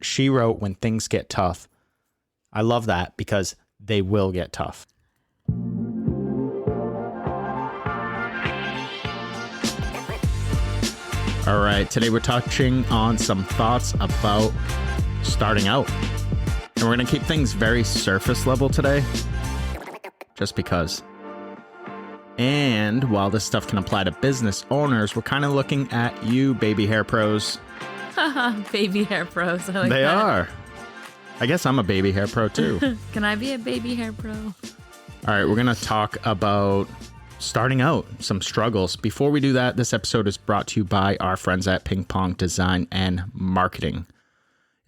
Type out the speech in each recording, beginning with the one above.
she wrote, "When things get tough." I love that because they will get tough. All right, today we're touching on some thoughts about starting out. And we're going to keep things very surface level today, just because. And while this stuff can apply to business owners, we're kind of looking at you, baby hair pros. Baby hair pros. I like They that. are. I guess I'm a baby hair pro too. Can I be a baby hair pro? All right, we're going to talk about starting out, some struggles. Before we do that, this episode is brought to you by our friends at Ping Pong Design and Marketing.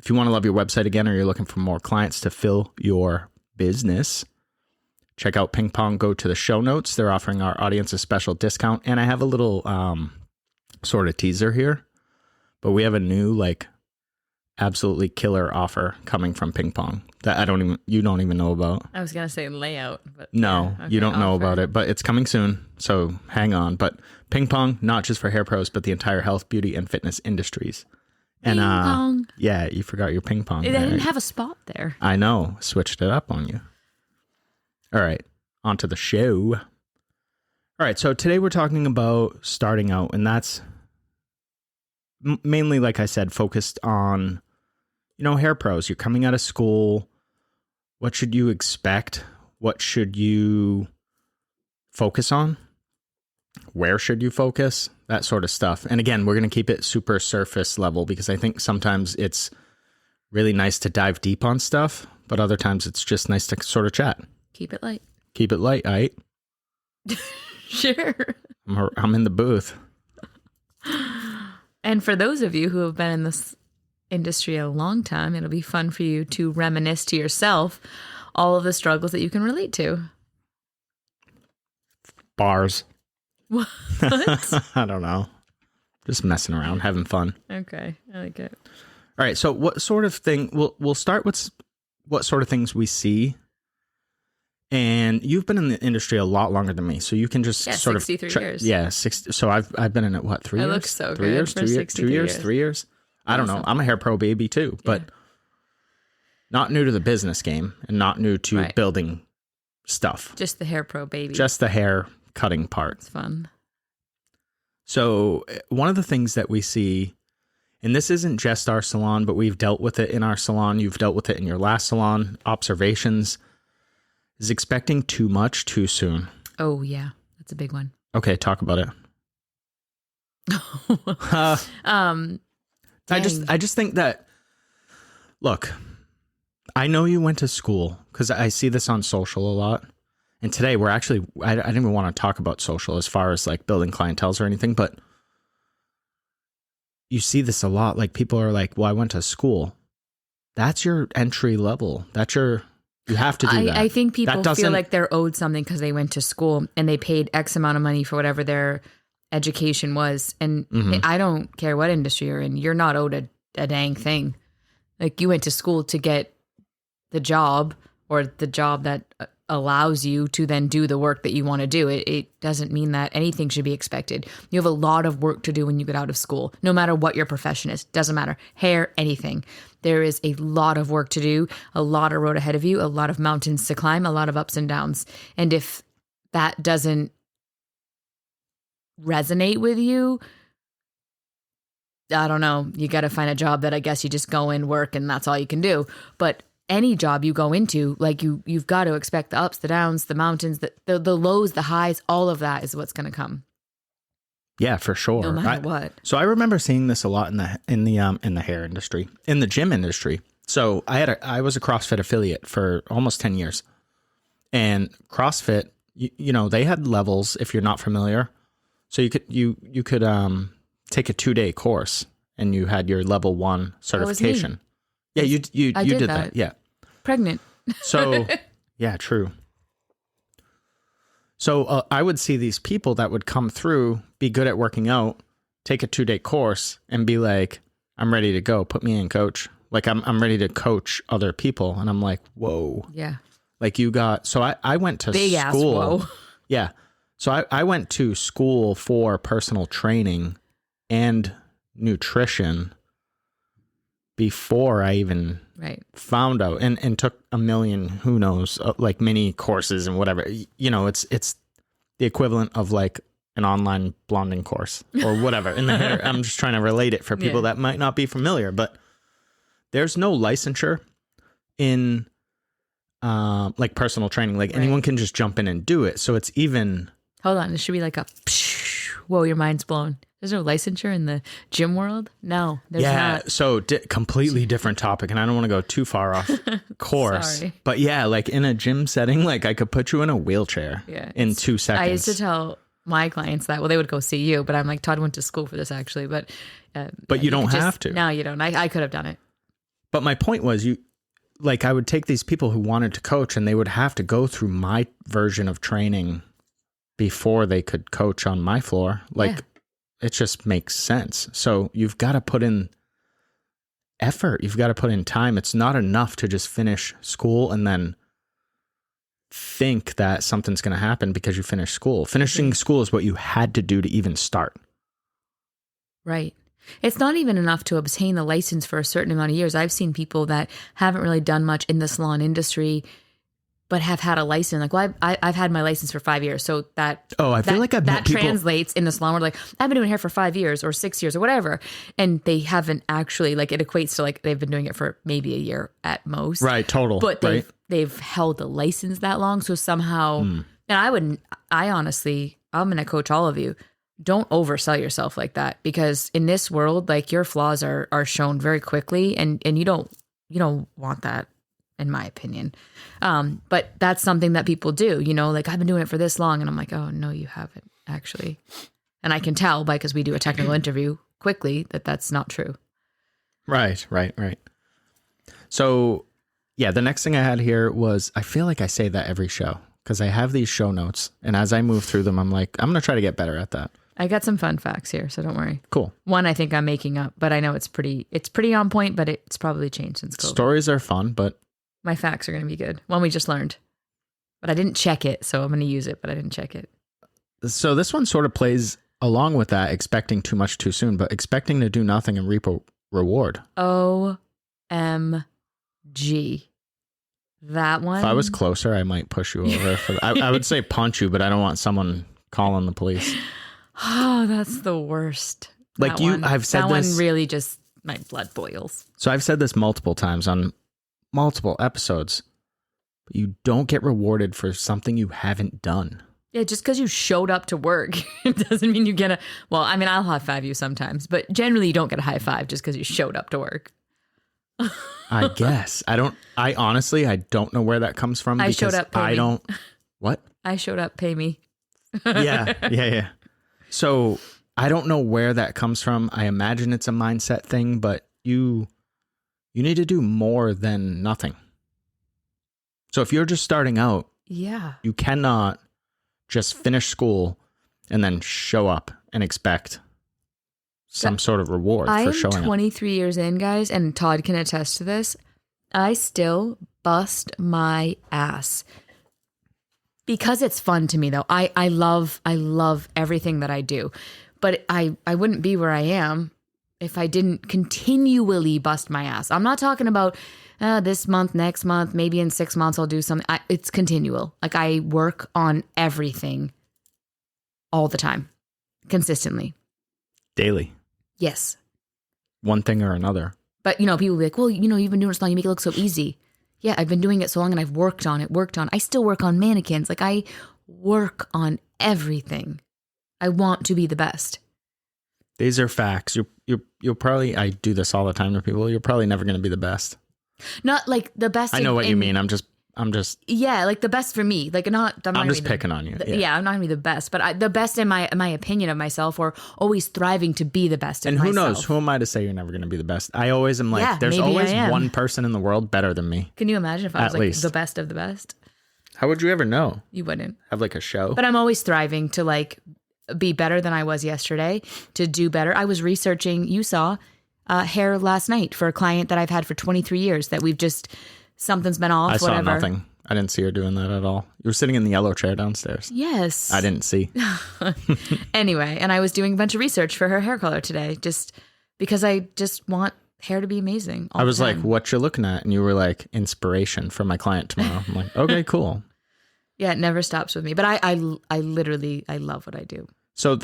If you want to love your website again, or you're looking for more clients to fill your business, check out Ping Pong. Go to the show notes. They're offering our audience a special discount. And I have a little sort of teaser here, but we have a new absolutely killer offer coming from Ping Pong that you don't even know about. I was going to say layout, but no, yeah, okay, you don't know offer. about it, but it's coming soon. So hang on. But Ping Pong, not just for hair pros, but the entire health, beauty, and fitness industries. Ping pong. Yeah, you forgot your ping pong. They didn't have a spot there. I know. Switched it up on you. All right. On to the show. All right. So today we're talking about starting out, and that's mainly, like I said, focused on, hair pros. You're coming out of school. What should you expect? What should you focus on? Where should you focus? That sort of stuff. And again, we're going to keep it super surface level because I think sometimes it's really nice to dive deep on stuff, but other times it's just nice to sort of chat. Keep it light. Keep it light, aight? Sure. I'm in the booth. And for those of you who have been in this industry a long time, it'll be fun for you to reminisce to yourself all of the struggles that you can relate to. Bars. What? I don't know. Just messing around, having fun. Okay, I like it. All right. So what sort of thing, we'll start with what sort of things we see. And you've been in the industry a lot longer than me, so you can just sort of 63 years. Yeah, 60. So I've been in it, what, 3 years? I look so 3 good years, for 2 years, 63 2 years, years. 3 years. I don't know. Awesome. I'm a hair pro baby too, but not new to the business game and not new to building stuff. Just the hair pro baby. Just the hair cutting part. It's fun. So one of the things that we see, and this isn't just our salon, but we've dealt with it in our salon. You've dealt with it in your last salon. Observations is expecting too much too soon. Oh yeah, that's a big one. Okay, talk about it. I just think that, look, I know you went to school because I see this on social a lot. And today we're actually, I didn't even want to talk about social as far as like building clienteles or anything, but you see this a lot. Like people are like, well, I went to school. That's your entry level. You have to do that. I think people feel like they're owed something because they went to school and they paid X amount of money for whatever their education was. And I don't care what industry you're in. You're not owed a dang thing. Like you went to school to get the job or the job that allows you to then do the work that you want to do. It doesn't mean that anything should be expected. You have a lot of work to do when you get out of school, no matter what your profession is. Doesn't matter. Hair, anything. There is a lot of work to do, a lot of road ahead of you, a lot of mountains to climb, a lot of ups and downs. And if that doesn't resonate with you, I don't know. You got to find a job that I guess you just go in, work, and that's all you can do. But any job you go into, like you've got to expect the ups, the downs, the mountains, the lows, the highs, all of that is what's going to come. Yeah, for sure. No matter what. So I remember seeing this a lot in the hair industry, in the gym industry. So I was a CrossFit affiliate for almost 10 years. And CrossFit, you know, they had levels if you're not familiar. So you could take a 2-day course and you had your level 1 certification. Yeah, you did that. Yeah. Pregnant. So, yeah, true. So I would see these people that would come through, be good at working out, take a 2-day course and be like, I'm ready to go. Put me in, coach. Like I'm ready to coach other people. And I'm like, whoa. Yeah. Like so I went to Big school. Ass whoa. Yeah. So I went to school for personal training and nutrition before I even found out and took a million, who knows, like mini courses and whatever. You know, it's the equivalent of like an online blonding course or whatever in the hair. I'm just trying to relate it for people that might not be familiar, but there's no licensure in like personal training. Like anyone can just jump in and do it. So it's even... Hold on. This should be like a... Whoa, your mind's blown. There's no licensure in the gym world? No, there's not. So completely different topic, and I don't want to go too far off course. Sorry. But yeah, like in a gym setting, like I could put you in a wheelchair in 2 seconds. I used to tell my clients that, well, they would go see you, but I'm like, Todd went to school for this actually, but you don't have to. No, you don't. I could have done it. But my point was, I would take these people who wanted to coach, and they would have to go through my version of training before they could coach on my floor. It just makes sense. So you've got to put in effort. You've got to put in time. It's not enough to just finish school and then think that something's going to happen because you finished school. Finishing school is what you had to do to even start. Right. It's not even enough to obtain the license for a certain amount of years. I've seen people that haven't really done much in the salon industry, but have had a license. Like, well, I've had my license for 5 years. So that, I feel like I've met people... translates in the salon where like, I've been doing hair for 5 years or 6 years or whatever. And they haven't actually, like, it equates to like, they've been doing it for maybe a year at most. Right. Total. But they've held the license that long. So somehow, and honestly, I'm going to coach all of you. Don't oversell yourself like that, because in this world, like, your flaws are shown very quickly, and you don't want that, in my opinion. But that's something that people do, like, I've been doing it for this long, and I'm like, oh no, you haven't actually. And I can tell because we do a technical interview quickly that that's not true. Right. So yeah, the next thing I had here was, I feel like I say that every show because I have these show notes, and as I move through them, I'm like, I'm going to try to get better at that. I got some fun facts here, so don't worry. Cool. One I think I'm making up, but I know it's pretty on point, but it's probably changed since COVID. Stories are fun, but my facts are going to be good. One we just learned, but I didn't check it, so I'm going to use it, but I didn't check it. So this one sort of plays along with that, expecting too much too soon, but expecting to do nothing and reap a reward. OMG. That one. If I was closer, I might push you over. I would say punch you, but I don't want someone calling the police. Oh, that's the worst. I've said this. That one really just, my blood boils. So I've said this multiple times on multiple episodes. But you don't get rewarded for something you haven't done. Yeah, just because you showed up to work, it doesn't mean you get well, I mean, I'll high five you sometimes, but generally you don't get a high five just because you showed up to work. I guess. I honestly, I don't know where that comes from. I showed up, pay me. What? I showed up, pay me. Yeah. So I don't know where that comes from. I imagine it's a mindset thing, but you need to do more than nothing. So if you're just starting out, you cannot just finish school and then show up and expect some sort of reward for showing up. I'm 23 years in, guys, and Todd can attest to this. I still bust my ass. Because it's fun to me, though. I love everything that I do. But I wouldn't be where I am if I didn't continually bust my ass. I'm not talking about this month, next month, maybe in 6 months I'll do something. It's continual. Like, I work on everything all the time, consistently. Daily. Yes. One thing or another. But, people be like, well, you've been doing it so long, you make it look so easy. Yeah, I've been doing it so long, and I've worked on. I still work on mannequins. Like, I work on everything. I want to be the best. These are facts. You'll probably, I do this all the time to people. You're probably never going to be the best. Not like the best. I know what you mean. I'm just. Yeah, like the best for me. Like I'm just picking on you. Yeah, I'm not gonna be the best, but the best in my opinion of myself, or always thriving to be the best. And who knows? Who am I to say you're never gonna be the best? I always am like, there's always one person in the world better than me. Can you imagine if I was like the best of the best? How would you ever know? You wouldn't have like a show. But I'm always thriving to like be better than I was yesterday. To do better. I was researching. You saw hair last night for a client that I've had for 23 years. That we've just. Something's been off. I saw nothing. I didn't see her doing that at all. You were sitting in the yellow chair downstairs. Yes. I didn't see. Anyway, and I was doing a bunch of research for her hair color today, just because I just want hair to be amazing. I was like, what you're looking at? And you were like, inspiration for my client tomorrow. I'm like, okay, cool. Yeah, it never stops with me. But I literally love what I do. So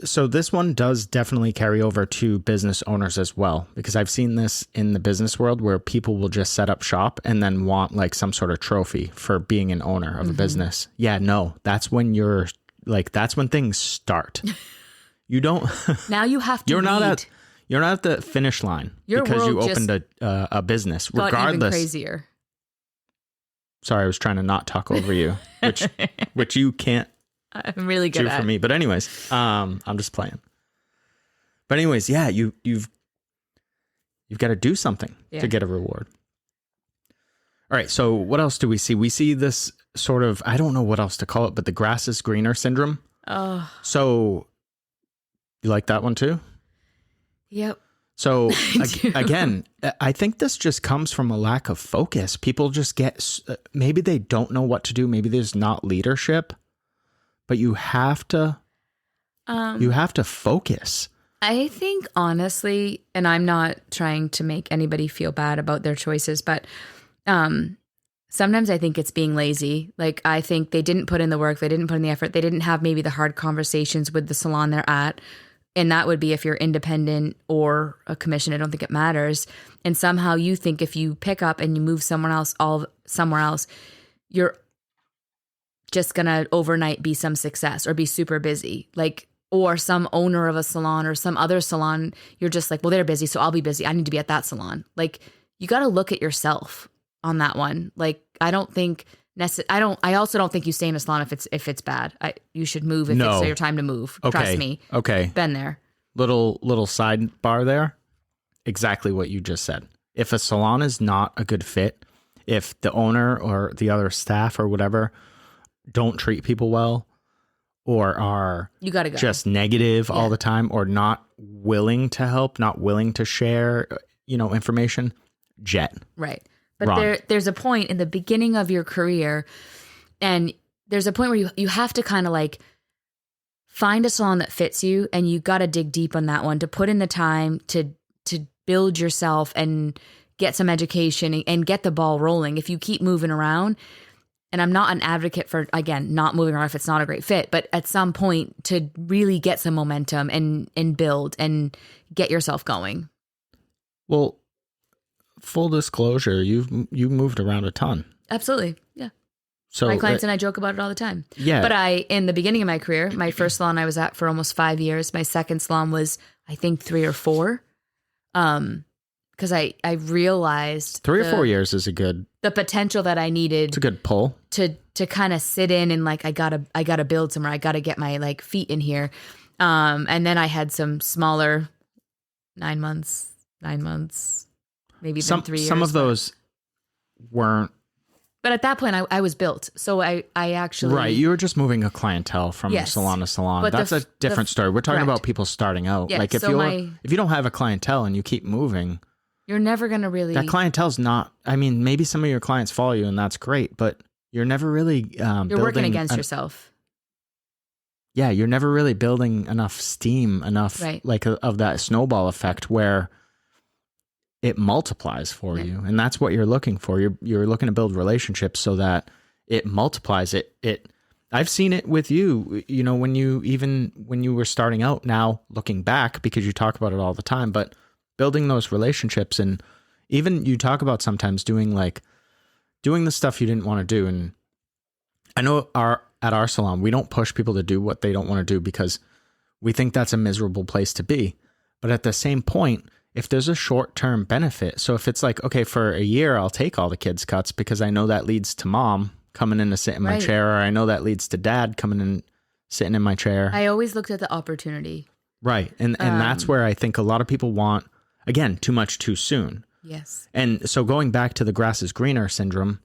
so this one does definitely carry over to business owners as well, because I've seen this in the business world where people will just set up shop and then want like some sort of trophy for being an owner of a business. Yeah, no, that's when that's when things start. You don't. Now you have to. You're not at the finish line because you opened a business, regardless. Even crazier. Sorry, I was trying to not talk over you, which you can't. I'm really good at for me. But anyways, I'm just playing. But anyways, yeah, you've got to do something to get a reward. All right. So what else do we see? We see this sort of, I don't know what else to call it, but the grass is greener syndrome. Oh. So you like that one too? Yep. So again, I think this just comes from a lack of focus. People just maybe they don't know what to do. Maybe there's not leadership. But you have to focus. I think honestly, and I'm not trying to make anybody feel bad about their choices, but sometimes I think it's being lazy. Like I think they didn't put in the work, they didn't put in the effort, they didn't have maybe the hard conversations with the salon they're at. And that would be if you're independent or a commission. I don't think it matters. And somehow you think if you pick up and you move somewhere else, you're just gonna overnight be some success or be super busy, like, or some owner of a salon or some other salon, you're just like, well, they're busy, so I'll be busy, I need to be at that salon. Like, you got to look at yourself on that one. Like, I also don't think you stay in a salon if it's bad. You should move if it's your time to move. Okay. Trust me. Okay, been there. Little sidebar there, exactly what you just said. If a salon is not a good fit, if the owner or the other staff or whatever don't treat people well, or are you gotta go. Just negative all the time, or not willing to help, not willing to share, information, jet. Right. But there's a point in the beginning of your career, and there's a point where you have to kind of like find a salon that fits you, and you got to dig deep on that one to put in the time to build yourself and get some education and get the ball rolling. If you keep moving around, and I'm not an advocate for, again, not moving around if it's not a great fit, but at some point to really get some momentum and build and get yourself going. Well, full disclosure, you moved around a ton. Absolutely. Yeah. So my clients and I joke about it all the time. Yeah. But in the beginning of my career, my first salon I was at for almost 5 years. My second salon was, I think, 3 or 4. Because I realized 3 or 4 years is the potential that I needed. It's a good pull to kind of sit in and like I gotta build somewhere. I gotta get my like feet in here. And then I had some smaller 9 months, maybe even 3 years. Some of those weren't. But at that point, I was built. So I actually... Right. You were just moving a clientele from salon to salon. But that's a different story. We're talking about people starting out. Yeah, like if you don't have a clientele and you keep moving... You're never going to really... That clientele's not... I mean, maybe some of your clients follow you and that's great, but you're never really You're working against yourself. Yeah, you're never really building enough steam, like of that snowball effect where it multiplies for you. And that's what you're looking for. You're looking to build relationships so that it multiplies. I've seen it with you, when you were starting out, now looking back, because you talk about it all the time, but building those relationships, and even you talk about sometimes doing the stuff you didn't want to do. And I know at our salon, we don't push people to do what they don't want to do because we think that's a miserable place to be. But at the same point, if there's a short-term benefit, so if it's like, okay, for a year, I'll take all the kids' cuts because I know that leads to mom coming in to sit in my chair, or I know that leads to dad coming in, sitting in my chair. I always looked at the opportunity. Right. And that's where I think a lot of people want, again, too much too soon. Yes. And so going back to the grass is greener syndrome,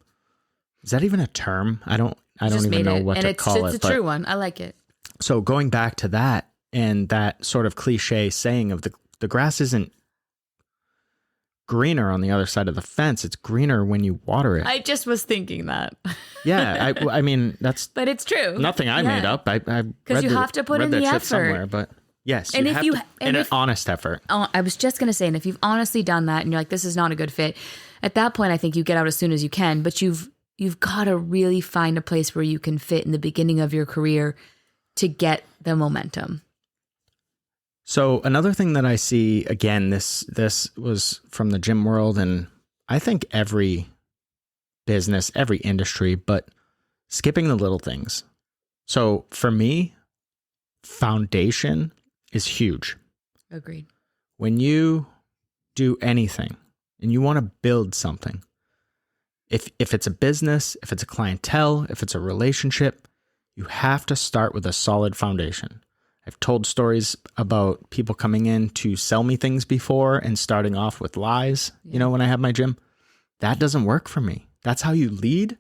is that even a term? I don't even know what to call it. It's a true one. I like it. So going back to that and that sort of cliche saying of the grass isn't greener on the other side of the fence. It's greener when you water it. I just was thinking that. Yeah. I mean, that's... But it's true. Nothing I made up. I because you have to put in the effort. Somewhere, but Yes. And if you, an honest effort. I was just going to say, and if you've honestly done that and you're like, this is not a good fit, at that point, I think you get out as soon as you can, but you've got to really find a place where you can fit in the beginning of your career to get the momentum. So another thing that I see, again, this was from the gym world, and I think every business, every industry, but skipping the little things. So for me, foundation is huge. Agreed. When you do anything and you want to build something, if it's a business, if it's a clientele, if it's a relationship, you have to start with a solid foundation. I've told stories about people coming in to sell me things before and starting off with lies, when I have my gym. That doesn't work for me. That's how you lead.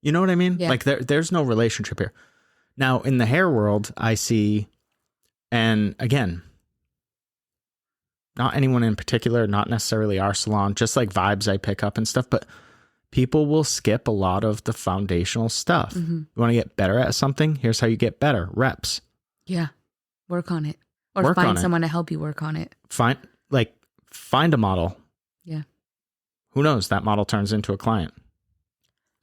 You know what I mean? Yeah. Like there's no relationship here. Now, in the hair world, I see, and again, not anyone in particular, not necessarily our salon, just like vibes I pick up and stuff, but people will skip a lot of the foundational stuff. Mm-hmm. You want to get better at something? Here's how you get better. Reps. Yeah. Work on it. Or find someone to help you work on it. Find a model. Yeah. Who knows? That model turns into a client.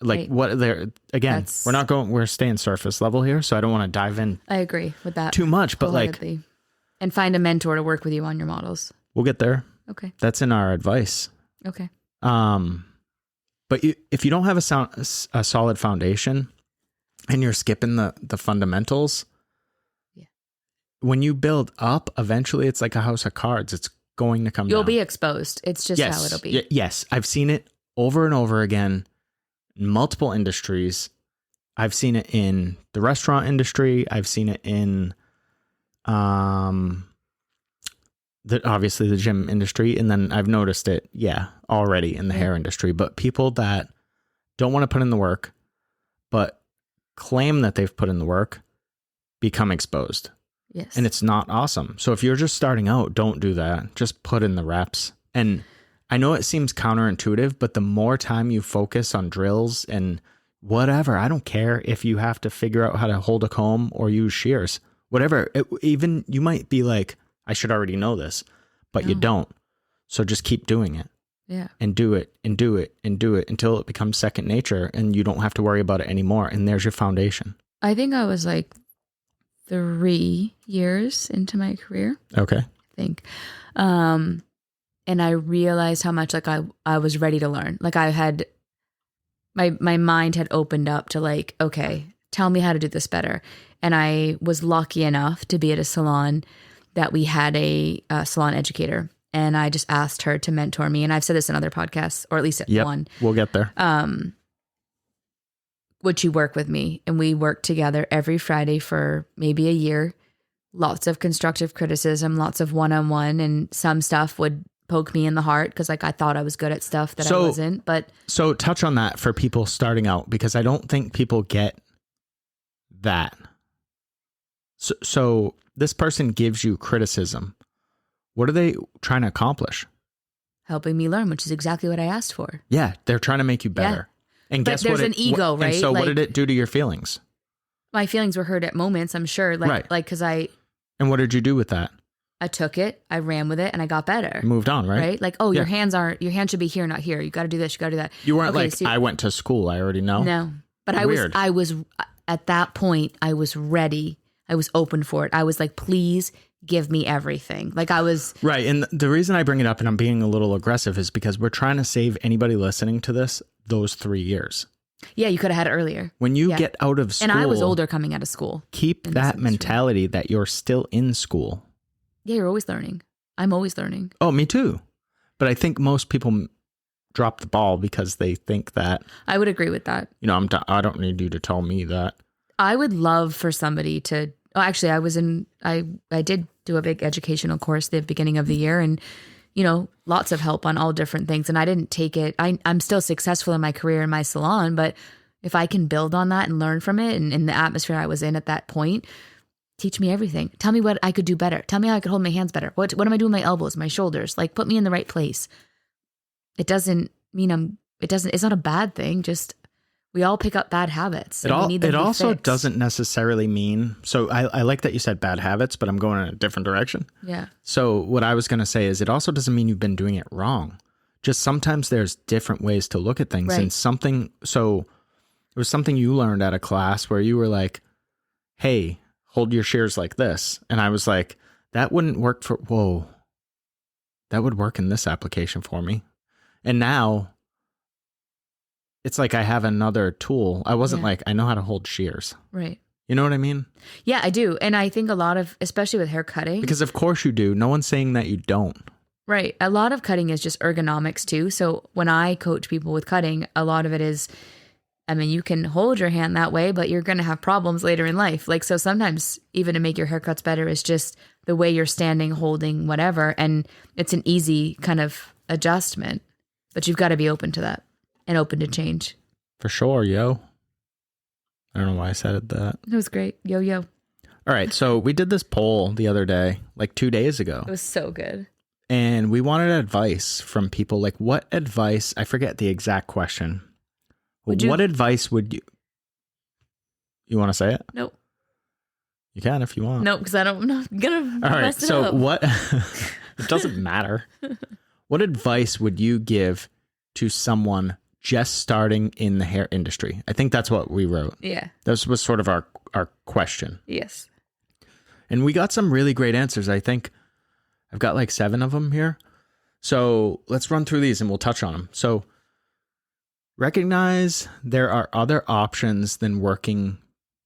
Like what they're, again, we're staying surface level here. So I don't want to dive in. I agree with that. Too much, but and find a mentor to work with you on your models. We'll get there. Okay. That's in our advice. Okay. But if you don't have a solid foundation and you're skipping the fundamentals, when you build up, eventually it's like a house of cards. It's going to come down. You'll be exposed. It's just how it'll be. Yes. I've seen it over and over again in multiple industries. I've seen it in the restaurant industry. I've seen it in obviously the gym industry. And then I've noticed it, already in the hair industry. But people that don't want to put in the work, but claim that they've put in the work, become exposed. Yes. And it's not awesome. So if you're just starting out, don't do that. Just put in the reps. And I know it seems counterintuitive, but the more time you focus on drills and whatever, I don't care if you have to figure out how to hold a comb or use shears, whatever. Even you might be like, I should already know this, but you don't. So just keep doing it. Yeah. And do it and do it and do it until it becomes second nature and you don't have to worry about it anymore. And there's your foundation. I think I was like 3 years into my career. Okay. I think. And I realized how much I was ready to learn. Like I had, my mind had opened up to like, okay, tell me how to do this better. And I was lucky enough to be at a salon that we had a salon educator. And I just asked her to mentor me. And I've said this in other podcasts, or at least at one. We'll get there. Would she work with me? And we worked together every Friday for maybe a year. Lots of constructive criticism, lots of one-on-one, and some stuff would poke me in the heart because like I thought I was good at stuff that I wasn't. But so touch on that for people starting out, because I don't think people get that. So this person gives you criticism. What are they trying to accomplish? Helping me learn, which is exactly what I asked for. Yeah, they're trying to make you better. And but guess there's what? An ego, right? And so what did it do to your feelings? My feelings were hurt at moments, I'm sure. Because And what did you do with that? I took it, I ran with it, and I got better. Moved on, right? Right? Like, your hands should be here, not here. You got to do this, you got to do that. You weren't I went to school, I already know. No. But Weird. I was at that point, I was ready. I was open for it. I was like, please give me everything. Like I was. Right. And the reason I bring it up and I'm being a little aggressive is because we're trying to save anybody listening to this those 3 years. Yeah, you could have had it earlier. When you get out of school. And I was older coming out of school. Keep that mentality that you're still in school. Yeah, you're always learning. I'm always learning. Oh, me too. But I think most people drop the ball because they think that. I would agree with that. I don't need you to tell me that. I would love for somebody to. Oh, actually, I did do a big educational course at the beginning of the year, and lots of help on all different things. And I didn't take it. I'm still successful in my career in my salon, but if I can build on that and learn from it, and in the atmosphere I was in at that point, teach me everything. Tell me what I could do better. Tell me how I could hold my hands better. What am I doing with my elbows, my shoulders? Like put me in the right place. It doesn't mean it's not a bad thing. Just We all pick up bad habits. It also doesn't necessarily mean, so I like that you said bad habits, but I'm going in a different direction. Yeah. So what I was going to say is it also doesn't mean you've been doing it wrong. Just sometimes there's different ways to look at things. Right. And so it was something you learned at a class where you were like, hey, hold your shears like this. And I was like, that wouldn't work that would work in this application for me. And now it's like I have another tool. I wasn't like, I know how to hold shears. Right. You know what I mean? Yeah, I do. And I think a lot of, especially with hair cutting. Because of course you do. No one's saying that you don't. Right. A lot of cutting is just ergonomics too. So when I coach people with cutting, a lot of it is, I mean, you can hold your hand that way, but you're going to have problems later in life. Like, so sometimes even to make your haircuts better is just the way you're standing, holding, whatever. And it's an easy kind of adjustment, but you've got to be open to that and open to change. For sure, yo. I don't know why I said that. It was great. Yo, yo. All right. So we did this poll the other day, like 2 days ago. It was so good. And we wanted advice from people. Like, what advice? I forget the exact question. What advice would you want to say it? Nope. You can if you want. Nope, because I'm not going to All right. mess it So up. what, it doesn't matter. What advice would you give to someone just starting in the hair industry? I think that's what we wrote. Yeah. This was sort of our question. Yes. And we got some really great answers. I think I've got like 7 of them here. So let's run through these and we'll touch on them. So recognize there are other options than working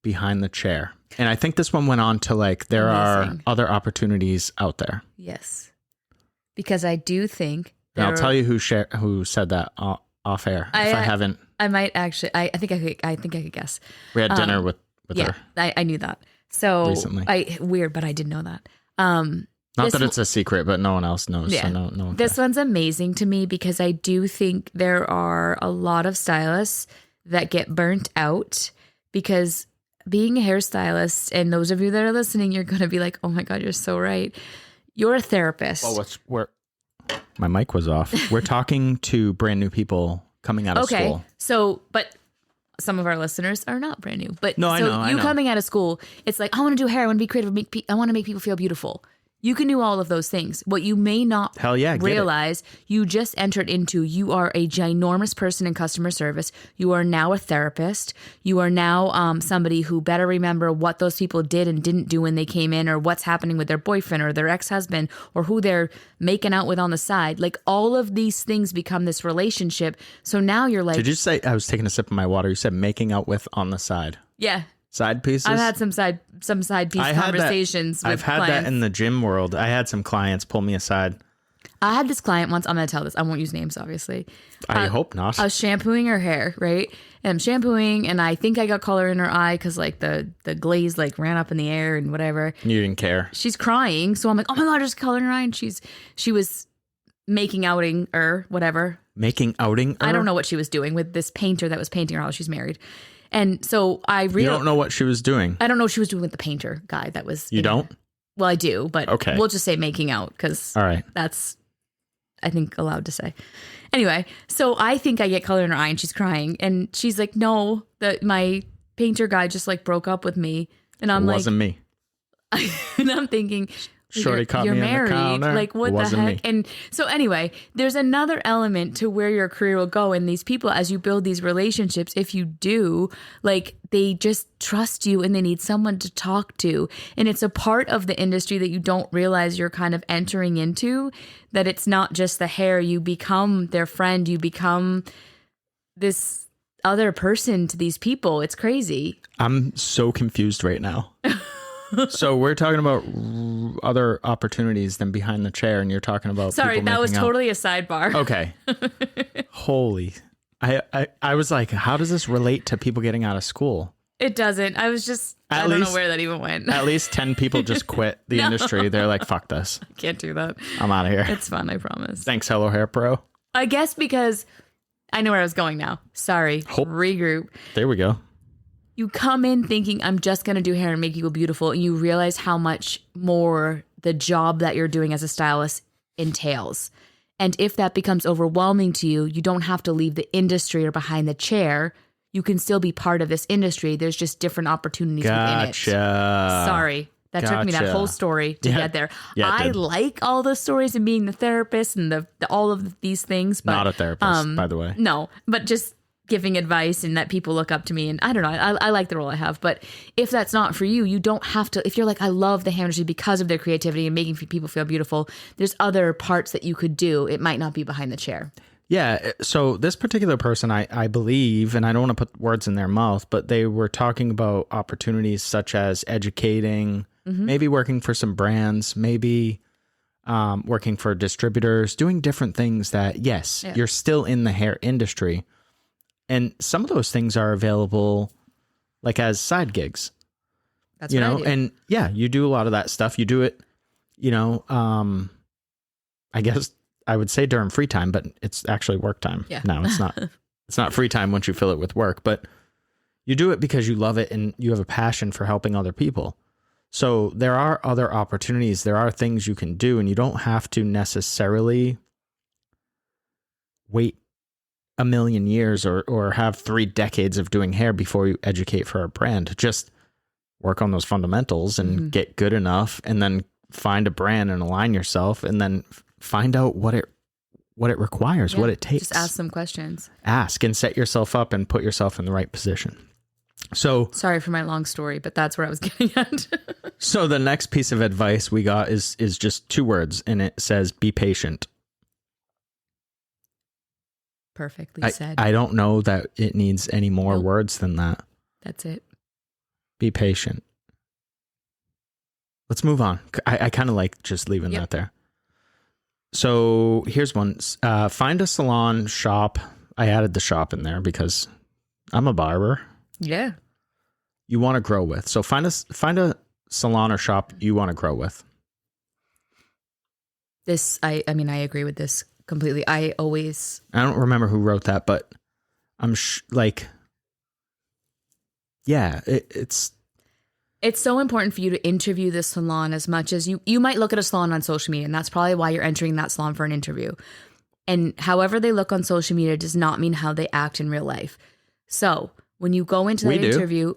behind the chair. And I think this one went on to like, there are other opportunities out there. Yes. Because I do think. And I'll tell you who said that off air. If I haven't. I might actually, I think I could guess. We had dinner with her. I knew that. So recently. Weird, but I did know that. Not that it's a secret, but no one else knows. Yeah. So no one this one's amazing to me because I do think there are a lot of stylists that get burnt out because being a hairstylist, and those of you that are listening, you're going to be like, oh my God, you're so right. You're a therapist. My mic was off. We're talking to brand new people coming out of school. Okay. So, but some of our listeners are not brand new. But no, I know. Coming out of school, it's like, I want to do hair. I want to be creative. I want to make people feel beautiful. You can do all of those things. What you may not realize, you just entered into, you are a ginormous person in customer service. You are now a therapist. You are now somebody who better remember what those people did and didn't do when they came in, or what's happening with their boyfriend or their ex-husband, or who they're making out with on the side. Like, all of these things become this relationship. So now you're like... Did you say, I was taking a sip of my water, you said making out with on the side? Yeah. Side pieces? I've had some side piece conversations with I've had clients. that in the gym world. I had some clients pull me aside. I had this client once. I'm going to tell this. I won't use names, obviously. I hope not. I was shampooing her hair, right? And I'm shampooing, and I think I got color in her eye because like the glaze like ran up in the air and whatever. You didn't care. She's crying, so I'm like, oh my God, there's color in her eye, and she was making outing or whatever. Making outing? I don't know what she was doing with this painter that was painting her house. She's married. And so I really... You don't know what she was doing? I don't know what she was doing with the painter guy that was... You don't? Well, I do, but okay. We'll just say making out because that's, I think, allowed to say. Anyway, so I think I get color in her eye and she's crying. And she's like, no, that my painter guy just like broke up with me. And I'm like... It wasn't me. And I'm thinking... Shorty caught me married. In the counter. Like, what the heck? Me. And so anyway, there's another element to where your career will go. And these people, as you build these relationships, if you do, like, they just trust you and they need someone to talk to. And it's a part of the industry that you don't realize you're kind of entering into, that it's not just the hair. You become their friend. You become this other person to these people. It's crazy. I'm so confused right now. So we're talking about other opportunities than behind the chair, and you're talking about... Sorry, that was totally a sidebar. Okay. Holy. I was like, how does this relate to people getting out of school? It doesn't. I was just... I don't know where that even went. At least 10 people just quit the industry. They're like, fuck this. I can't do that. I'm out of here. It's fun, I promise. Thanks, Hello Hair Pro. I guess because... I know where I was going now. Sorry. Regroup. There we go. You come in thinking, I'm just going to do hair and make people beautiful. And you realize how much more the job that you're doing as a stylist entails. And if that becomes overwhelming to you, you don't have to leave the industry or behind the chair. you can still be part of this industry. There's just different opportunities within it. Sorry. That took me that whole story to get there. Yeah, I like all the stories and being the therapist and the all of these things. But, not a therapist, by the way. No, but just giving advice and that people look up to me. And I don't know, I like the role I have. But if that's not for you, you don't have to. If you're like, I love the hair industry because of their creativity and making people feel beautiful, there's other parts that you could do. It might not be behind the chair. Yeah. So this particular person, I believe, and I don't want to put words in their mouth, but they were talking about opportunities such as educating, maybe working for some brands, maybe working for distributors, doing different things that, yes, you're still in the hair industry. And some of those things are available like as side gigs. That's what I do. And yeah, you do a lot of that stuff. You do it, I guess I would say during free time, but it's actually work time. Yeah. No, it's not. It's not free time once you fill it with work, but you do it because you love it and you have a passion for helping other people. So there are other opportunities. There are things you can do, and you don't have to necessarily wait a million years or have 3 decades of doing hair before you educate for a brand. Just work on those fundamentals and get good enough, and then find a brand and align yourself, and then find out what it requires, what it takes. Just ask some questions. Ask and set yourself up and put yourself in the right position. So sorry for my long story, but that's where I was getting at. So the next piece of advice we got is just 2 words, and it says, be patient. Perfectly said. I don't know that it needs any more words than that. That's it. Be patient. Let's move on. I kind of like just leaving that there. So here's one. Find a salon shop. I added the shop in there because I'm a barber. Yeah. You want to grow with. So find a salon or shop you want to grow with. This, I mean, I agree with this completely. I don't remember who wrote that, but I'm it's so important for you to interview the salon as much as you might look at a salon on social media, and that's probably why you're entering that salon for an interview. And however they look on social media does not mean how they act in real life. So when you go into that interview,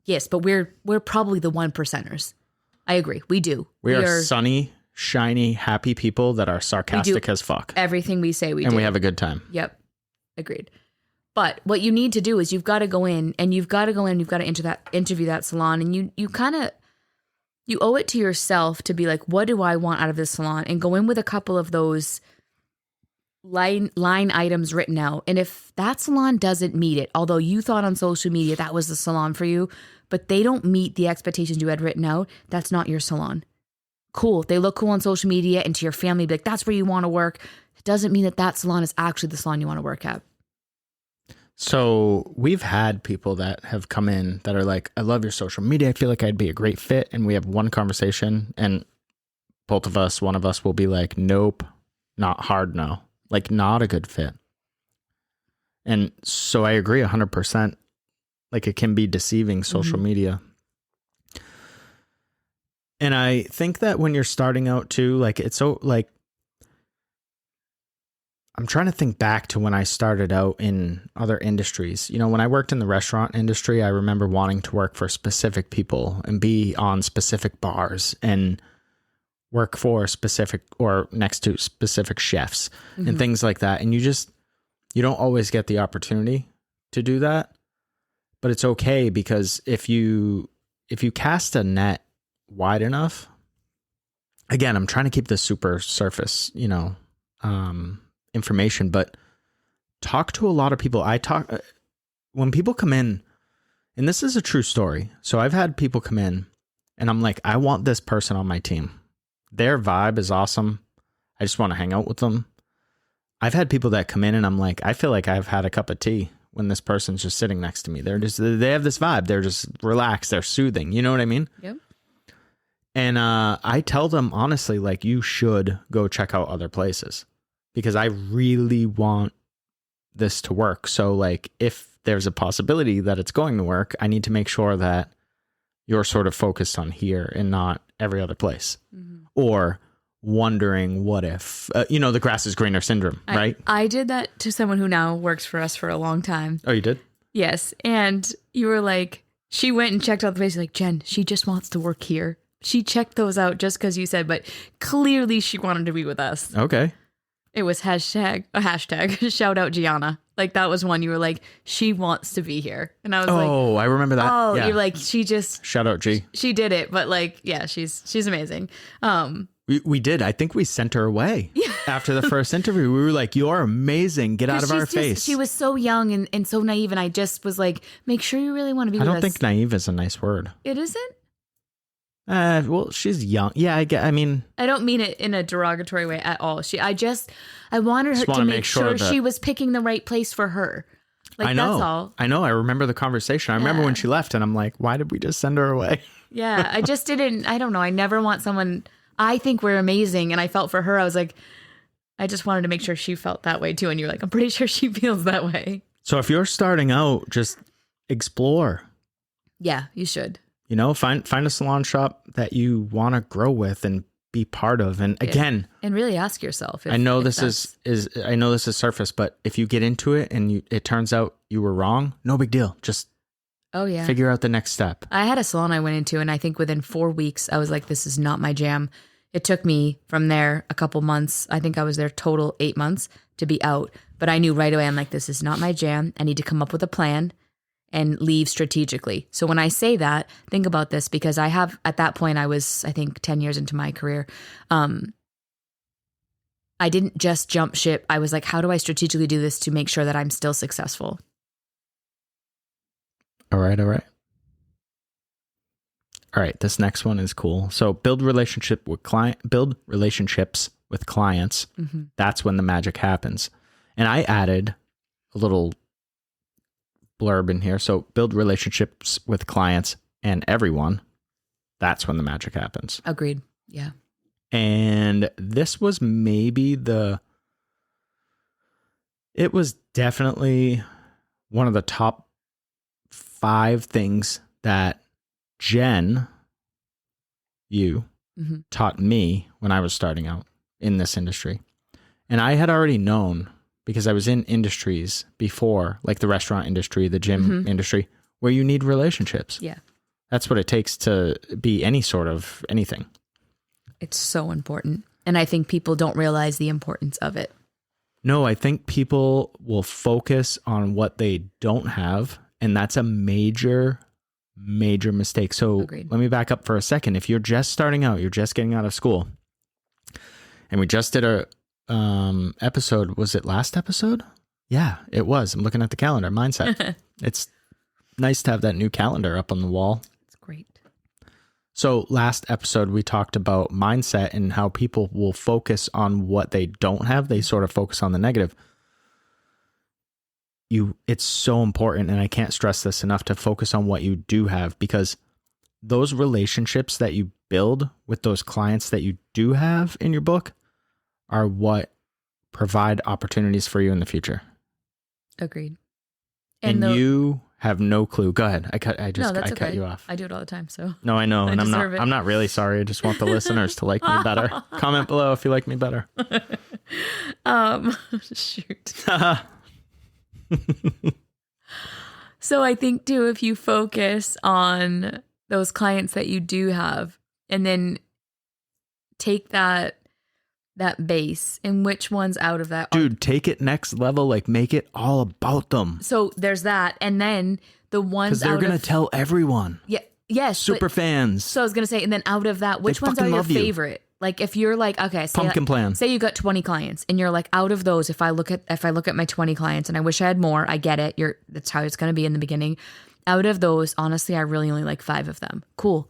yes, but we're probably the 1%ers. I agree. We do. We are sunny, shiny, happy people that are sarcastic as fuck. Everything we say we do. And we have a good time. Yep. Agreed. But what you need to do is you've got to go in and you've got to interview that salon, and you owe it to yourself to be like, what do I want out of this salon? And go in with a couple of those line items written out. And if that salon doesn't meet it, although you thought on social media that was the salon for you, but they don't meet the expectations you had written out, that's not your salon. Cool. They look cool on social media, and to your family, be like, that's where you want to work. It doesn't mean that salon is actually the salon you want to work at. So we've had people that have come in that are like, I love your social media. I feel like I'd be a great fit. And we have one conversation, and one of us will be like, nope, not hard. No, like not a good fit. And so I agree 100%. Like it can be deceiving, social media. And I think that when you're starting out too, like it's so like, I'm trying to think back to when I started out in other industries. You know, when I worked in the restaurant industry, I remember wanting to work for specific people and be on specific bars and work for specific or next to specific chefs and things like that. And you don't always get the opportunity to do that, but it's okay, because if you cast a net wide enough, again, I'm trying to keep the super surface, information, but talk to a lot of people. When people come in, and this is a true story. So I've had people come in and I'm like, I want this person on my team. Their vibe is awesome. I just want to hang out with them. I've had people that come in and I'm like, I feel like I've had a cup of tea when this person's just sitting next to me. They have this vibe. They're just relaxed. They're soothing. You know what I mean? Yep. And I tell them honestly, like, you should go check out other places, because I really want this to work. So like, if there's a possibility that it's going to work, I need to make sure that you're sort of focused on here and not every other place, or wondering what if, the grass is greener syndrome, right? I did that to someone who now works for us for a long time. Oh, you did? Yes. And you were like, she went and checked out the place. Like, Jen, she just wants to work here. She checked those out just because you said, but clearly she wanted to be with us. Okay. It was hashtag shout out Gianna. Like that was one you were like, she wants to be here. And I was like, oh, I remember that. oh, Yeah. you're like, she just Shout out G. She did it, but like, yeah, she's amazing. We did. I think we sent her away after the first interview. We were like, you're amazing. Get out of our face. She was so young and so naive. And I just was like, make sure you really want to be with us. I don't think naive is a nice word. It isn't? Well, she's young. Yeah, I mean, I don't mean it in a derogatory way at all. I wanted her to make sure she was picking the right place for her. Like, I know. That's all. I know. I remember the conversation. I remember when she left and I'm like, why did we just send her away? Yeah. I just didn't, I don't know. I never want someone, I think we're amazing. And I felt for her, I was like, I just wanted to make sure she felt that way too. And you're like, I'm pretty sure she feels that way. So if you're starting out, just explore. Yeah, you should. You know, find a salon shop that you want to grow with and be part of. And again, and really ask yourself. I know this is I know this is surface, but if you get into it and it turns out you were wrong, no big deal. Just figure out the next step. I had a salon I went into, and I think within 4 weeks, I was like, this is not my jam. It took me from there a couple months. I think I was there total 8 months to be out. But I knew right away, I'm like, this is not my jam. I need to come up with a plan and leave strategically. So when I say that, think about this, because at that point, I was, I think 10 years into my career. I didn't just jump ship. I was like, how do I strategically do this to make sure that I'm still successful? All right. This next one is cool. So build relationships with clients. Mm-hmm. That's when the magic happens. And I added a little blurb in here. So build relationships with clients and everyone. That's when the magic happens. Agreed. Yeah. And this was it was definitely one of the top 5 things that Jen, you, taught me when I was starting out in this industry. And I had already known, because I was in industries before, like the restaurant industry, the gym industry, where you need relationships. Yeah. That's what it takes to be any sort of anything. It's so important. And I think people don't realize the importance of it. No, I think people will focus on what they don't have. And that's a major mistake. So Agreed. Let me back up for a second. If you're just starting out, you're just getting out of school, and we just did a episode. Was it last episode? Yeah, it was. I'm looking at the calendar. Mindset. It's nice to have that new calendar up on the wall. It's great. So last episode, we talked about mindset and how people will focus on what they don't have. They sort of focus on the negative. It's so important, and I can't stress this enough, to focus on what you do have, because those relationships that you build with those clients that you do have in your book are what provide opportunities for you in the future. Agreed. And you have no clue. Go ahead. I cut you off. I do it all the time. So no, I know, and I'm not really sorry. I just want the listeners to like me better. Comment below if you like me better. Shoot. So I think too, if you focus on those clients that you do have, and then take that base and which ones out of that, dude, take it next level, like make it all about them. So there's that, and then the ones, because they're gonna tell everyone. Yeah, yes, super fans. So I was gonna say, and then out of that, which ones are your favorite? Like if you're like, okay, pumpkin plan. Say you got 20 clients, and you're like, out of those, if I look at my 20 clients, and I wish I had more, I get it. That's how it's gonna be in the beginning. Out of those, honestly, I really only like 5 of them. Cool.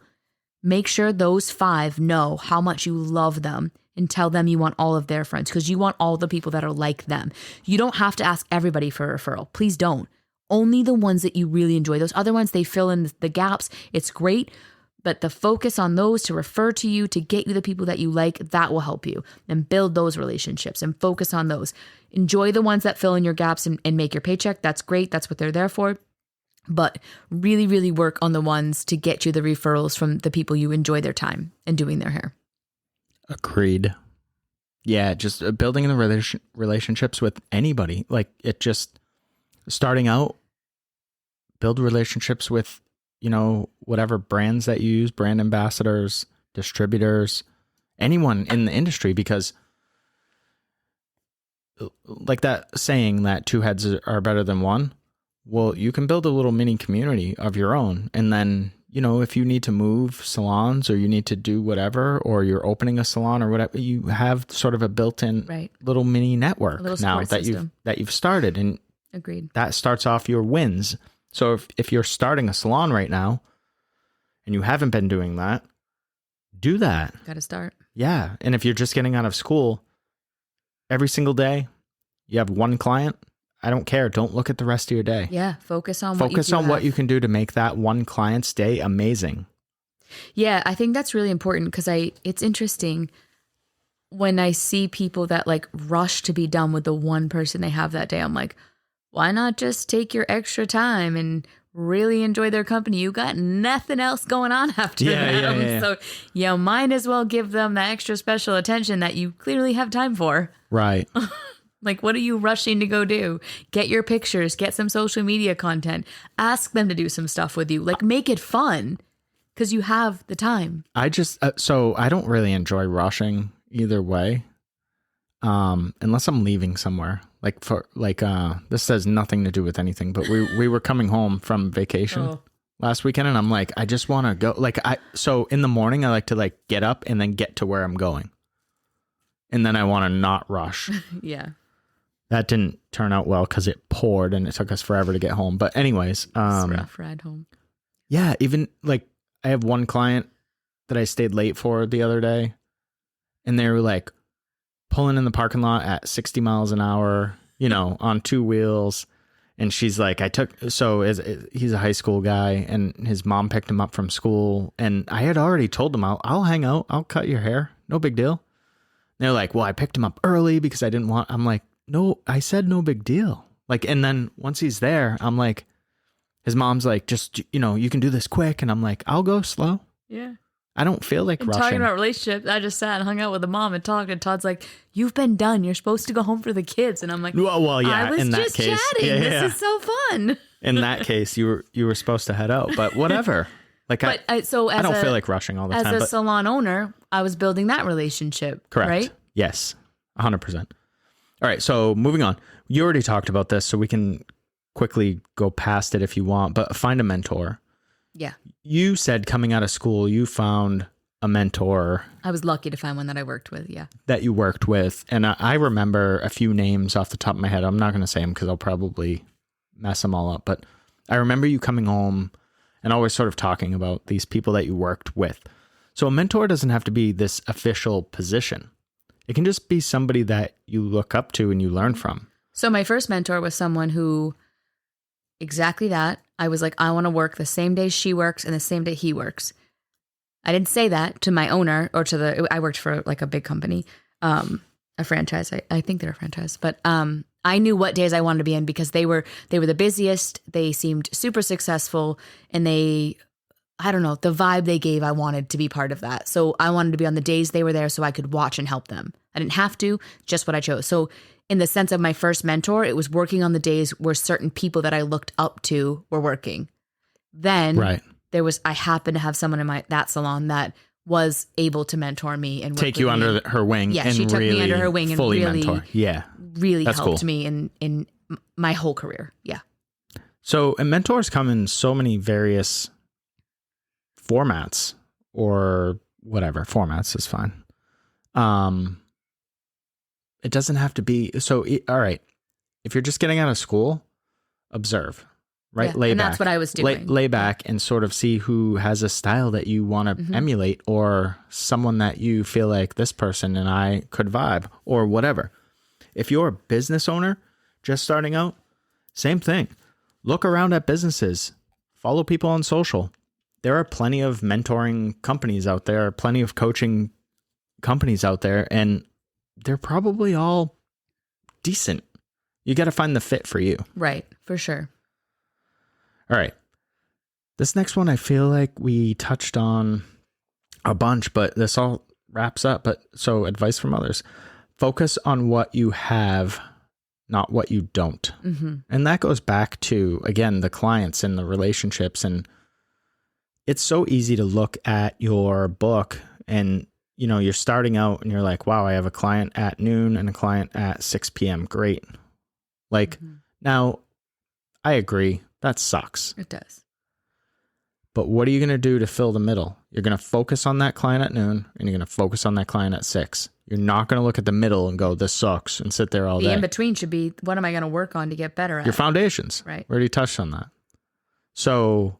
Make sure those 5 know how much you love them, and tell them you want all of their friends, because you want all the people that are like them. You don't have to ask everybody for a referral. Please don't. Only the ones that you really enjoy. Those other ones, they fill in the gaps. It's great. But the focus on those to refer to you, to get you the people that you like, that will help you. And build those relationships and focus on those. Enjoy the ones that fill in your gaps and make your paycheck. That's great. That's what they're there for. But really, really work on the ones to get you the referrals from the people you enjoy their time and doing their hair. Agreed. Yeah, just building the relationships with anybody. Like, it just starting out, build relationships with, whatever brands that you use, brand ambassadors, distributors, anyone in the industry, because like that saying that two heads are better than one. Well, you can build a little mini community of your own. And then, if you need to move salons or you need to do whatever, or you're opening a salon or whatever, you have sort of a built-in little mini network now that you've started. And agreed. That starts off your wins. So if you're starting a salon right now and you haven't been doing that, do that. Got to start. Yeah. And if you're just getting out of school, every single day you have one client, I don't care. Don't look at the rest of your day. Yeah. Focus on what you can do to make that one client's day amazing. Yeah. I think that's really important because it's interesting when I see people that like rush to be done with the one person they have that day. I'm like, why not just take your extra time and really enjoy their company? You got nothing else going on after them. Yeah. So you might as well give them that extra special attention that you clearly have time for. Right. Like, what are you rushing to go do? Get your pictures, get some social media content, ask them to do some stuff with you. Like, make it fun because you have the time. I just, so I don't really enjoy rushing either way. Unless I'm leaving somewhere. This has nothing to do with anything, but we were coming home from vacation last weekend and I'm like, I just want to go. So in the morning, I like to get up and then get to where I'm going. And then I want to not rush. Yeah. That didn't turn out well because it poured and it took us forever to get home. But anyways, it's a rough ride home. Yeah. Even I have one client that I stayed late for the other day and they were pulling in the parking lot at 60 miles an hour, on two wheels. And she's like, he's a high school guy and his mom picked him up from school. And I had already told him, I'll hang out. I'll cut your hair. No big deal. And they're like, well, I picked him up early because I didn't want, I'm like, no, I said no big deal. And then once he's there, I'm like, his mom's like, just, you can do this quick. And I'm like, I'll go slow. Yeah. I don't feel like rushing. Talking about relationships, I just sat and hung out with the mom and talked, and Todd's like, you've been done. You're supposed to go home for the kids. And I'm like, well, yeah, I was in that just case, chatting. Yeah. This is so fun. In that case, you were supposed to head out, but whatever. I don't feel like rushing all the time. As a salon owner, I was building that relationship. Correct. Right? Yes. 100%. All right. So moving on, you already talked about this, so we can quickly go past it if you want, but find a mentor. Yeah. You said coming out of school, you found a mentor. I was lucky to find one that I worked with. Yeah. That you worked with. And I remember a few names off the top of my head. I'm not going to say them because I'll probably mess them all up. But I remember you coming home and always sort of talking about these people that you worked with. So a mentor doesn't have to be this official position. It can just be somebody that you look up to and you learn from. So my first mentor was someone who, exactly that. I was like, I want to work the same day she works and the same day he works. I didn't say that to my owner or I worked for a big company, a franchise. I think they're a franchise, but I knew what days I wanted to be in because they were the busiest. They seemed super successful and the vibe they gave, I wanted to be part of that. So I wanted to be on the days they were there so I could watch and help them. I didn't have to, just what I chose. So in the sense of my first mentor, it was working on the days where certain people that I looked up to were working. Then I happened to have someone in that salon that was able to mentor me and take you under her wing. Yeah, and she took me under her wing and fully really mentor. Yeah, really helped me in my whole career. Yeah. So mentors come in so many various formats or whatever. Formats is fine. It doesn't have to be. So, all right. If you're just getting out of school, observe, right? Yeah, lay and back. That's what I was doing. Lay back and sort of see who has a style that you want to emulate or someone that you feel like this person and I could vibe or whatever. If you're a business owner just starting out, same thing. Look around at businesses. Follow people on social. There are plenty of mentoring companies out there, plenty of coaching companies out there, and they're probably all decent. You got to find the fit for you. Right, for sure. All right. This next one, I feel like we touched on a bunch, but this all wraps up. So advice from others. Focus on what you have not what you don't. And that goes back to, again, the clients and the relationships. And it's so easy to look at your book and, you know, you're starting out and you're like, wow, I have a client at noon and a client at 6 p.m. Great. Like, now I agree. That sucks. It does. But what are you going to do to fill the middle? You're going to focus on that client at noon and you're going to focus on that client at 6. You're not going to look at the middle and go, this sucks, and sit there all day. The in-between should be, what am I going to work on to get better at? Your foundations. Right. We already touched on that. So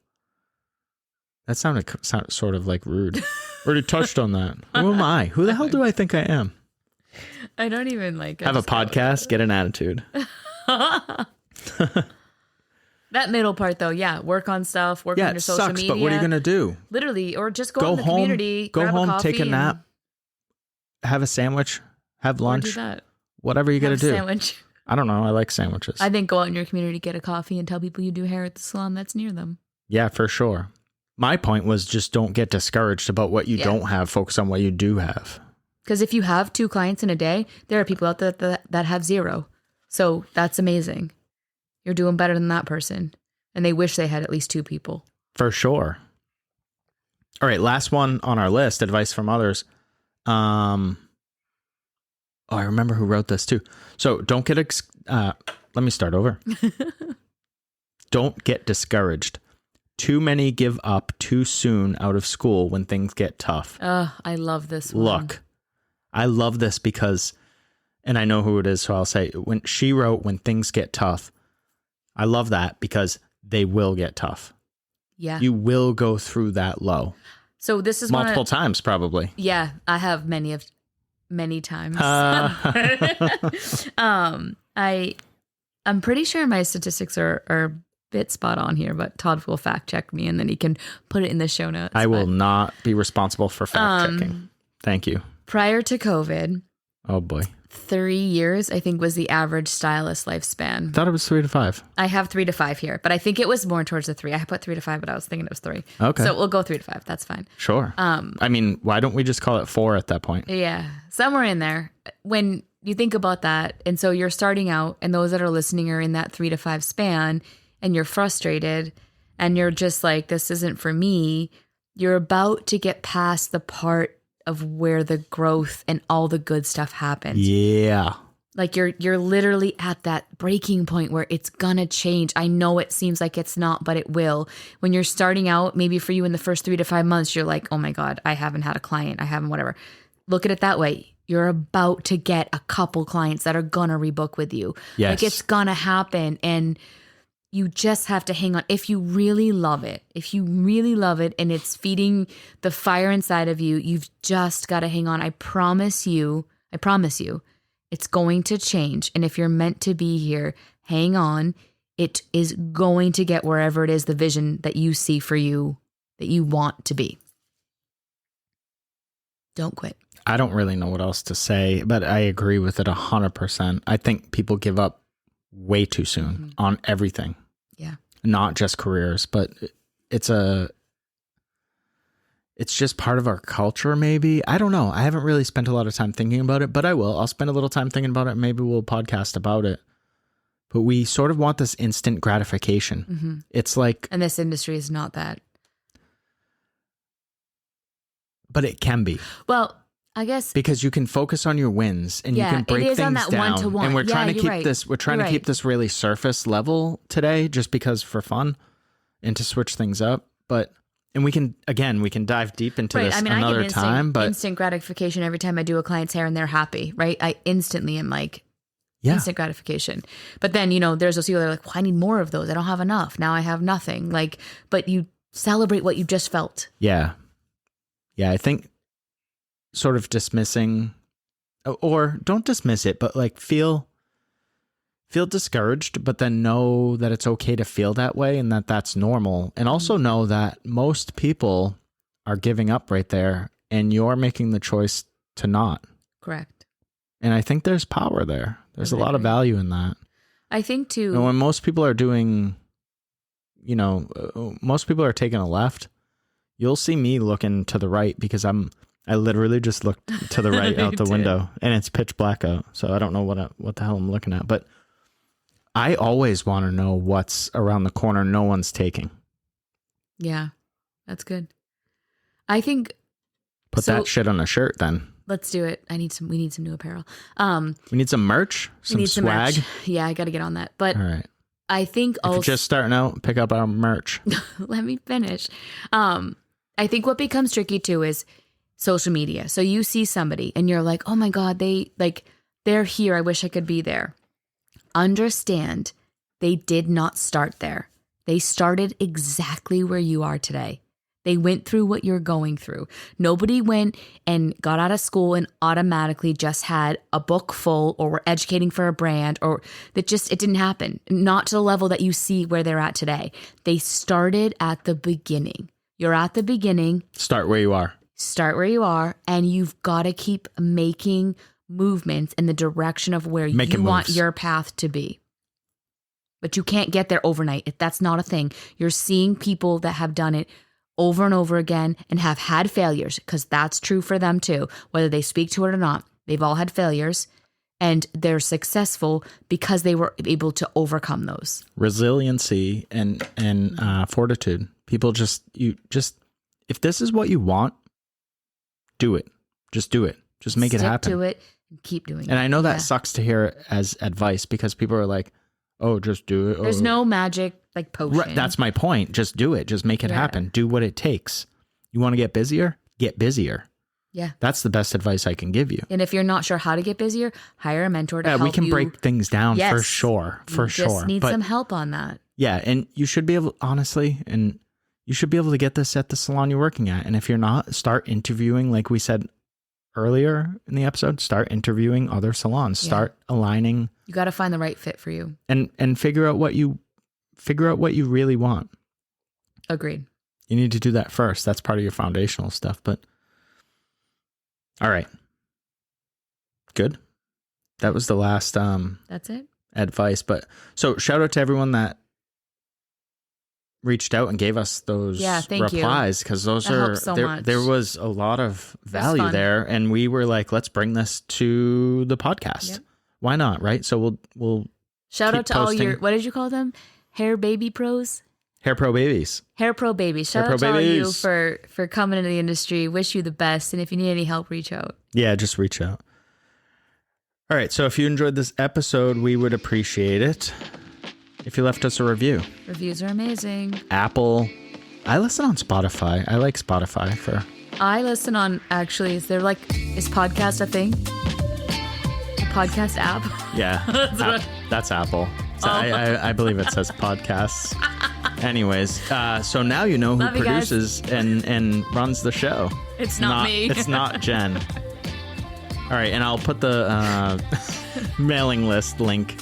that sounded sort of like rude. Already touched on that. Who am I? Who the hell do I think I am? I don't even like... Have a podcast, get an attitude. That middle part, though, yeah, work on stuff, work on your social media. But what are you going to do? Literally, or just go out in the community, go grab home, a coffee, take a nap, have a sandwich, have lunch, do that. Whatever you got to do. Sandwich. I don't know. I like sandwiches. I think go out in your community, get a coffee, and tell people you do hair at the salon that's near them. Yeah, for sure. My point was just don't get discouraged about what you don't have. Focus on what you do have. Because if you have 2 clients in a day, there are people out there that have 0. So that's amazing. You're doing better than that person. And they wish they had at least 2 people. For sure. All right, last one on our list, advice from others. I remember who wrote this too. So don't get, let me start over. Don't get discouraged. Too many give up too soon out of school when things get tough. I love this one. Look, I love this because, and I know who it is, so I'll say, when she wrote, when things get tough, I love that because they will get tough. Yeah. You will go through that low. So this is multiple times, probably. Yeah, I have many times. I'm pretty sure my statistics are a bit spot on here, but Todd will fact check me and then he can put it in the show notes. I will not be responsible for fact checking. Thank you. Prior to COVID, oh boy, 3 years, I think, was the average stylist lifespan. I thought it was 3 to 5. I have 3 to 5 here, but I think it was more towards the 3. I put 3 to 5, but I was thinking it was 3. Okay. So we'll go 3 to 5. That's fine. Sure. I mean, why don't we just call it 4 at that point? Yeah. Somewhere in there. When you think about that, and so you're starting out, and those that are listening are in that 3 to 5 span, and you're frustrated, and you're just like, this isn't for me. You're about to get past the part of where the growth and all the good stuff happens. Yeah. Like you're literally at that breaking point where it's gonna change. I know it seems like it's not, but it will. When you're starting out, maybe for you in the first 3 to 5 months, you're like, oh my God, I haven't had a client. I haven't whatever. Look at it that way. You're about to get a couple clients that are gonna rebook with you. Yes. Like it's gonna happen. And you just have to hang on. If you really love it and it's feeding the fire inside of you, you've just got to hang on. I promise you, it's going to change. And if you're meant to be here, hang on. It is going to get wherever it is, the vision that you see for you, that you want to be. Don't quit. I don't really know what else to say, but I agree with it 100%. I think people give up way too soon on everything. Yeah. Not just careers, but it's just part of our culture, maybe. I don't know. I haven't really spent a lot of time thinking about it, but I will. I'll spend a little time thinking about it. Maybe we'll podcast about it. But we sort of want this instant gratification. Mm-hmm. It's like... And this industry is not that. But it can be. Well, I guess because you can focus on your wins and you can break things down. One-to-one. And we're trying to keep right. this. We're trying to keep this really surface level today, just because for fun, and to switch things up. And we can dive deep into this another time. But instant gratification every time I do a client's hair and they're happy, right? I instantly am like, instant gratification. But then there's those people that are like, well, I need more of those. I don't have enough. Now I have nothing. Like, but you celebrate what you just felt. Yeah. I think. Sort of dismissing, or don't dismiss it, but like feel discouraged, but then know that it's okay to feel that way and that that's normal. And also know that most people are giving up right there and you're making the choice to not. Correct. And I think there's power there. There's a lot of value in that. I think too. And when most people are doing, most people are taking a left, you'll see me looking to the right because I literally just looked to the right out the window and it's pitch black out. So I don't know what the hell I'm looking at, but I always want to know what's around the corner no one's taking. Yeah, that's good. I think Put that shit on a shirt then. Let's do it. We need some new apparel. We need some merch, some swag. Yeah, I got to get on that. But all right. I think if you're just starting out, pick up our merch. Let me finish. I think what becomes tricky too is social media. So you see somebody and you're like, oh my God, they're here. I wish I could be there. Understand they did not start there. They started exactly where you are today. They went through what you're going through. Nobody went and got out of school and automatically just had a book full or were educating for a brand, or it didn't happen. Not to the level that you see where they're at today. They started at the beginning. You're at the beginning. Start where you are. Start where you are, and you've got to keep making movements in the direction of where you want your path to be. But you can't get there overnight. That's not a thing. You're seeing people that have done it over and over again and have had failures, because that's true for them too. Whether they speak to it or not, they've all had failures, and they're successful because they were able to overcome those. Resiliency and fortitude. People just if this is what you want, do it. Just do it. Just make it happen. Stick to it and keep doing it. And I know that sucks to hear as advice, because people are like, oh, just do it. There's no magic potion. Right, that's my point. Just do it. Just make it happen. Do what it takes. You want to get busier? Get busier. Yeah. That's the best advice I can give you. And if you're not sure how to get busier, hire a mentor to help you. We can break things down for sure. For sure. Just need some help on that. Yeah. And you should be able, honestly, and you should be able to get this at the salon you're working at. And if you're not, start interviewing, like we said earlier in the episode, start interviewing other salons. Start aligning. You got to find the right fit for you. And figure out what you really want. Agreed. You need to do that first. That's part of your foundational stuff. But all right. Good. That was the last that's it. Advice. But so shout out to everyone that reached out and gave us those replies, because those helps so much. There was a lot of value there, and we were like, let's bring this to the podcast. Yep. Why not, right? So we'll shout out to all your, what did you call them? Hair baby pros? Hair pro babies. Hair pro babies. Shout out to all you for coming into the industry. Wish you the best. And if you need any help, reach out. Yeah, just reach out. All right. So if you enjoyed this episode, we would appreciate it if you left us a review. Reviews are amazing. Apple. I listen on Spotify. I like Spotify for. I listen on, actually, is podcast a thing? A podcast app? Yeah. That's Apple. So I believe it says podcasts. Anyways, so now you know who produces and runs the show. It's not me. It's not Jen. All right, and I'll put the mailing list link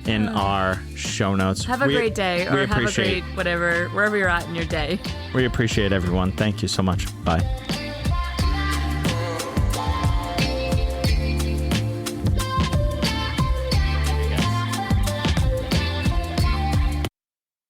in our show notes. Have a great day, or have a great whatever, wherever you're at in your day. We appreciate everyone. Thank you so much. Bye.